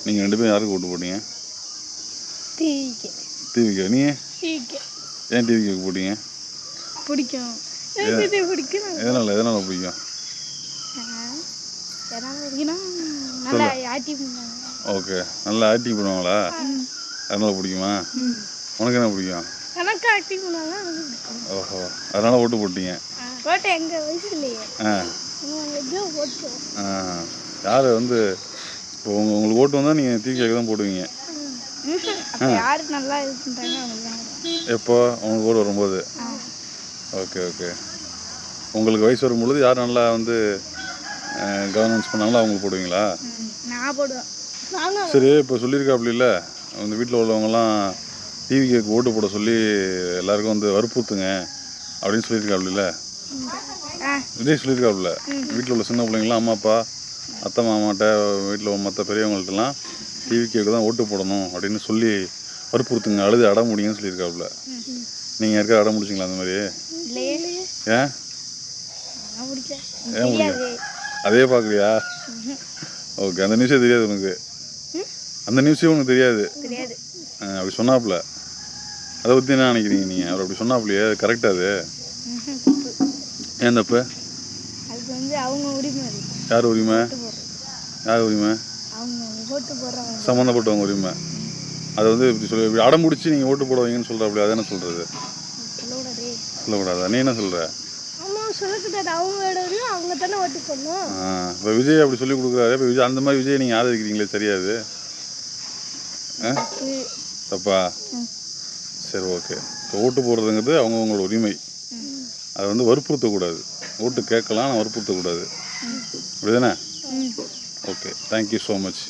நீங்கள் 2 பேரும் யாருக்கு ஓட்டு போட்டீங்க? டிவிக்கு. நீ ஏன் டிவிக்கு போட்டீங்க? பிடிக்கும். எதனால் பிடிக்கும்? நல்லா ஆக்டிங் பண்ணுவாங்க. ஓகே, நல்லா ஆக்டிங் பண்ணுவாங்களா? அதனால் பிடிக்குமா? உனக்கு என்ன பிடிக்கும்? எனக்கு ஆக்டிங் பண்ணுவாங்க. ஓஹோ, அதனால் ஓட்டு போட்டீங்க. போட்டு எங்கள் வயசுலையே யார் வந்து இப்போ உங்களுக்கு ஓட்டு வந்தால் நீங்கள் டிவிக்கு தான் போடுவீங்க? யார் நல்லா இது பண்ணுறாங்க அவங்க தான். எப்போ உங்களுக்கு ஓட்டு வரும்போது? Okay okay. உங்களுக்கு வயசு வரும்பொழுது யார் நல்லா வந்து கவர்னன்ஸ் பண்ணாங்களோ அவங்களுக்கு போடுவீங்களா? நான் போடுவேன். சரி, இப்போ சொல்லியிருக்காப்புல அந்த வீட்டில் உள்ளவங்கலாம் டிவிக்கு ஓட்டு போட சொல்லி எல்லாருக்கும் வந்து வற்புறுத்துங்க அப்படின்னு சொல்லியிருக்காப்புல. விஜய் சொல்லியிருக்காப்புல வீட்டில் உள்ள சின்ன பிள்ளைங்களாம் அம்மா அப்பா அத்தை மாமாட்ட வீட்டில் மற்ற பெரியவங்கள்ட்டலாம் டிவிக்கு தான் ஓட்டு போடணும் அப்படின்னு சொல்லி வற்புறுத்துங்க, அழுது அடம் முடியுங்கன்னு சொல்லியிருக்காப்புல. நீங்கள் யாருக்கா அடம் முடிச்சிங்களா அந்த மாதிரி? ஏன் முடியும்? அதே பார்க்கலையா? ஓகே, அந்த நியூஸே தெரியாது உனக்கு? அந்த நியூஸே உனக்கு தெரியாது? அப்படி சொன்னாப்புல. அதை பற்றி என்ன நினைக்கிறீங்க நீங்கள்? அவர் அப்படி சொன்னாப்புலையே, அது கரெக்டாக? அது ஏன் தப்பு? அவங்க உரிமை. யார் உரிமை? யார் உரிமை? சம்மந்தப்பட்டவங்க உரிமை. அதை வந்து இப்படி சொல்லி இப்படி அடம் பிடிச்சி நீங்கள் ஓட்டு போடுவீங்கன்னு சொல்கிறாப்புல, அதை என்ன சொல்கிறது? சொல்லக்கூடாதா? நீ என்ன சொல்கிற? இப்போ விஜய் அப்படி சொல்லி கொடுக்குறாரு. இப்போ விஜய் அந்த மாதிரி விஜய் நீங்கள் ஆதரிக்கிறீங்களே, சரியாது? தப்பா? சரி, ஓகே. இப்போ ஓட்டு போடுறதுங்கிறது அவங்கவுங்களோட உரிமை. அதை வந்து வற்புறுத்தக்கூடாது. ஓட்டு கேட்கலாம், ஆனால் வற்புறுத்தக்கூடாது. அப்படிதானே? Okay, thank you so much.